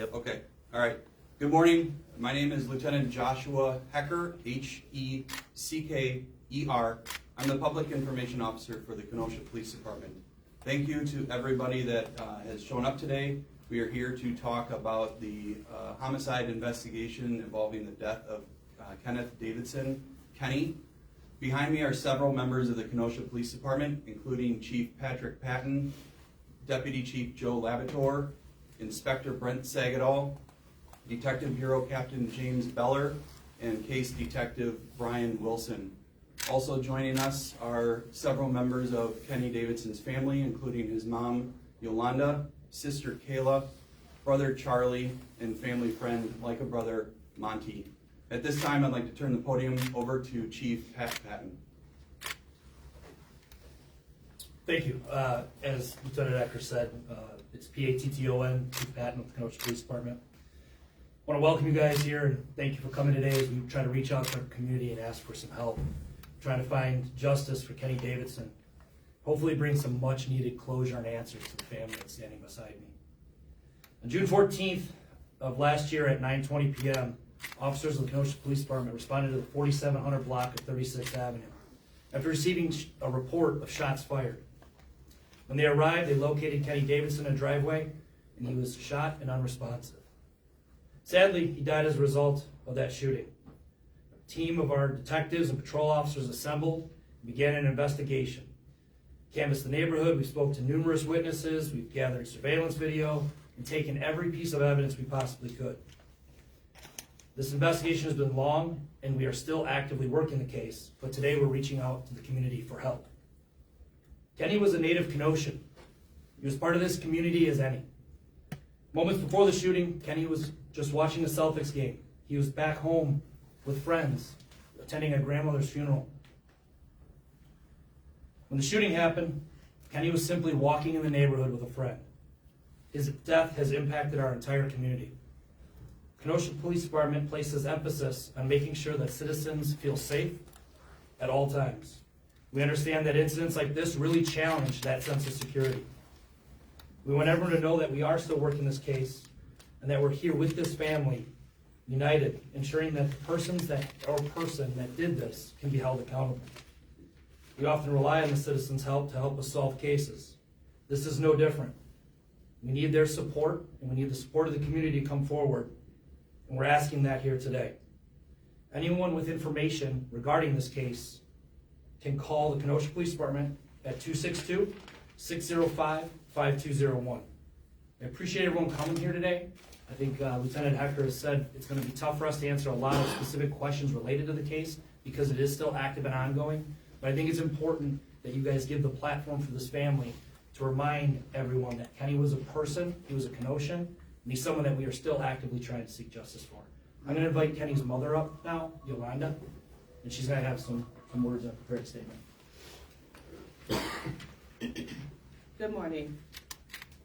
Yep. Okay. All right. Good morning. My name is Lieutenant Joshua Hecker, H-E-C-K-E-R. I'm the Public Information Officer for the Kenosha Police Department. Thank you to everybody that has shown up today. We are here to talk about the homicide investigation involving the death of Kenneth Davidson, Kenny. Behind me are several members of the Kenosha Police Department, including Chief Patrick Patton, Deputy Chief Joe Labator, Inspector Brent Sagadol, Detective Bureau Captain James Beller, and Case Detective Brian Wilson. Also joining us are several members of Kenny Davidson's family, including his mom, Yolanda, sister Kayla, brother Charlie, and family friend, like a brother, Monty. At this time, I'd like to turn the podium over to Chief Pat Patton. Thank you. As Lieutenant Ecker said, it's P-A-T-T-O-N, Chief Patton with the Kenosha Police Department. I want to welcome you guys here and thank you for coming today as we try to reach out to our community and ask for some help. We're trying to find justice for Kenny Davidson. Hopefully bring some much needed closure and answers to the family that's standing beside me. On June 14th of last year at 9:20 p.m., officers of the Kenosha Police Department responded to the 4700 block of 36th Avenue after receiving a report of shots fired. When they arrived, they located Kenny Davidson in a driveway, and he was shot and unresponsive. Sadly, he died as a result of that shooting. A team of our detectives and patrol officers assembled and began an investigation. Canvassed the neighborhood, we spoke to numerous witnesses, we've gathered surveillance video, and taken every piece of evidence we possibly could. This investigation has been long, and we are still actively working the case, but today we're reaching out to the community for help. Kenny was a native Kenoshan. He was part of this community as any. Moments before the shooting, Kenny was just watching a Celtics game. He was back home with friends, attending a grandmother's funeral. When the shooting happened, Kenny was simply walking in the neighborhood with a friend. His death has impacted our entire community. Kenosha Police Department places emphasis on making sure that citizens feel safe at all times. We understand that incidents like this really challenge that sense of security. We want everyone to know that we are still working this case and that we're here with this family, united, ensuring that the person that did this can be held accountable. We often rely on the citizens' help to help us solve cases. This is no different. We need their support, and we need the support of the community to come forward, and we're asking that here today. Anyone with information regarding this case can call the Kenosha Police Department at 262-605-5201. I appreciate everyone coming here today. I think Lieutenant Hecker has said it's going to be tough for us to answer a lot of specific questions related to the case because it is still active and ongoing. But I think it's important that you guys give the platform for this family to remind everyone that Kenny was a person, he was a Kenoshan, and he's someone that we are still actively trying to seek justice for. I'm going to invite Kenny's mother up now, Yolanda, and she's going to have some words on a prepared statement. Good morning.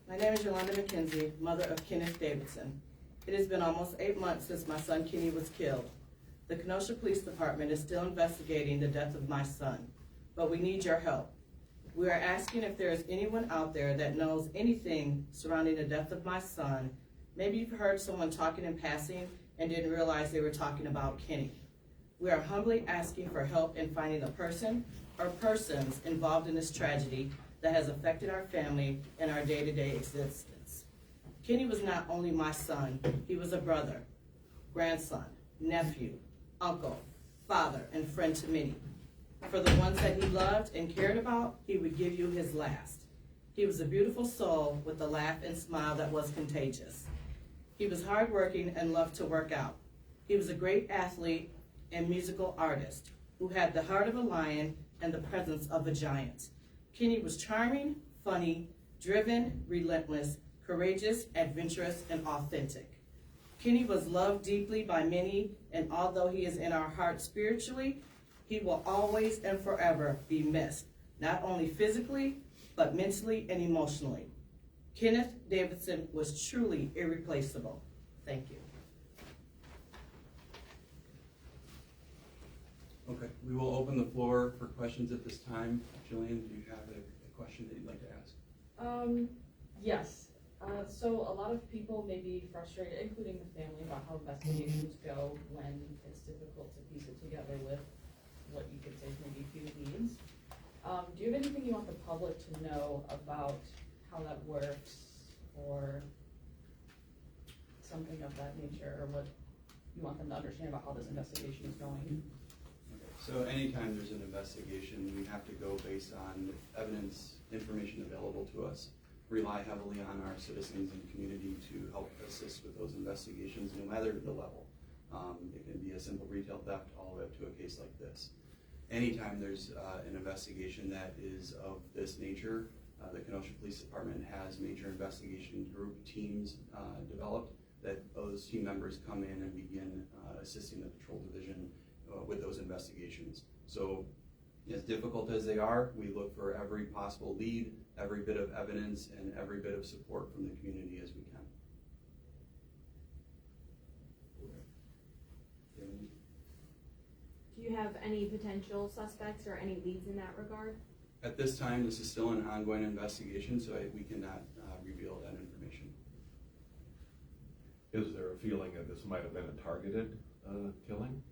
My name is Yolanda McKenzie, mother of Kenneth Davidson. It has been almost 8 months since my son Kenny was killed. The Kenosha Police Department is still investigating the death of my son, but we need your help. We are asking if there is anyone out there that knows anything surrounding the death of my son. Maybe you've heard someone talking in passing and didn't realize they were talking about Kenny. We are humbly asking for help in finding a person or persons involved in this tragedy that has affected our family and our day-to-day existence. Kenny was not only my son, he was a brother, grandson, nephew, uncle, father, and friend to many. For the ones that he loved and cared about, he would give you his last. He was a beautiful soul with a laugh and smile that was contagious. He was hardworking and loved to work out. He was a great athlete and musical artist who had the heart of a lion and the presence of a giant. Kenny was charming, funny, driven, relentless, courageous, adventurous, and authentic. Kenny was loved deeply by many, and although he is in our hearts spiritually, he will always and forever be missed, not only physically, but mentally and emotionally. Kenneth Davidson was truly irreplaceable. Thank you. Okay, we will open the floor for questions at this time. Jillian, do you have a question that you'd like to ask? Yes. So a lot of people may be frustrated, including the family, about how investigations go when it's difficult to piece it together with what you could say is maybe few leads. Do you have anything you want the public to know about how that works, or something of that nature, or what you want them to understand about how this investigation is going? Okay. So anytime there's an investigation, we have to go based on evidence, information available to us, rely heavily on our citizens and community to help assist with those investigations, no matter the level. It can be a simple retail theft all the way up to a case like this. Anytime there's an investigation that is of this nature, the Kenosha Police Department has major investigation group teams developed that those team members come in and begin assisting the patrol division with those investigations. So as difficult as they are, we look for every possible lead, every bit of evidence, and every bit of support from the community as we can. Do you have any potential suspects or any leads in that regard? At this time, this is still an ongoing investigation, so we cannot reveal that information. Is there a feeling that this might have been a targeted killing?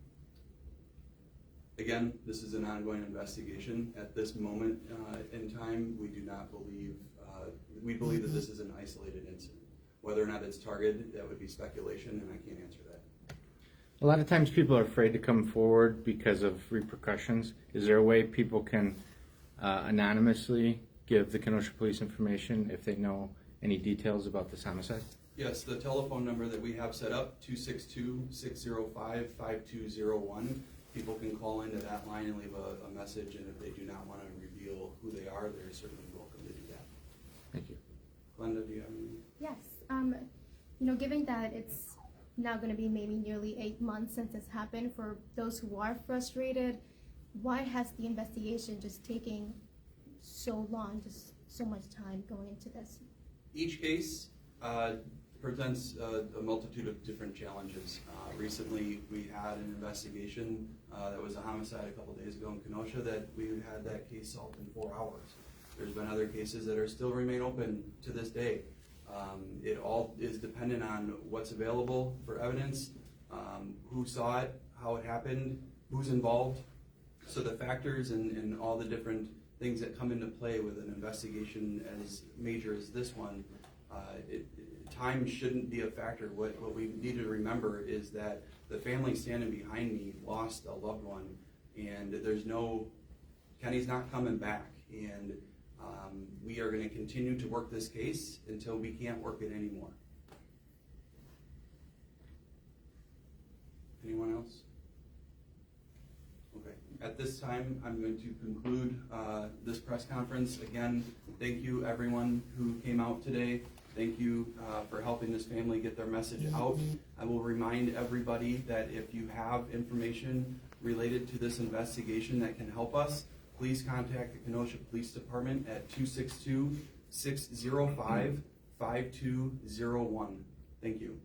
Again, this is an ongoing investigation. At this moment in time, we do not believe, we believe that this is an isolated incident. Whether or not it's targeted, that would be speculation, and I can't answer that. A lot of times people are afraid to come forward because of repercussions. Is there a way people can anonymously give the Kenosha Police information if they know any details about this homicide? Yes, the telephone number that we have set up, 262-605-5201. People can call into that line and leave a message, and if they do not want to reveal who they are, they're certainly welcome to do that. Thank you. Glenda, do you have any? Yes. Given that it's now going to be maybe nearly 8 months since this happened, for those who are frustrated, why has the investigation just taking so long, just so much time going into this? Each case presents a multitude of different challenges. Recently, we had an investigation that was a homicide a couple days ago in Kenosha that we had that case solved in 4 hours. There's been other cases that are still remain open to this day. It all is dependent on what's available for evidence, who saw it, how it happened, who's involved. So the factors and all the different things that come into play with an investigation as major as this one, time shouldn't be a factor. What we need to remember is that the family standing behind me lost a loved one, and Kenny's not coming back. And we are going to continue to work this case until we can't work it anymore. Anyone else? Okay. At this time, I'm going to conclude this press conference. Again, thank you everyone who came out today. Thank you for helping this family get their message out. I will remind everybody that if you have information related to this investigation that can help us, please contact the Kenosha Police Department at 262-605-5201. Thank you.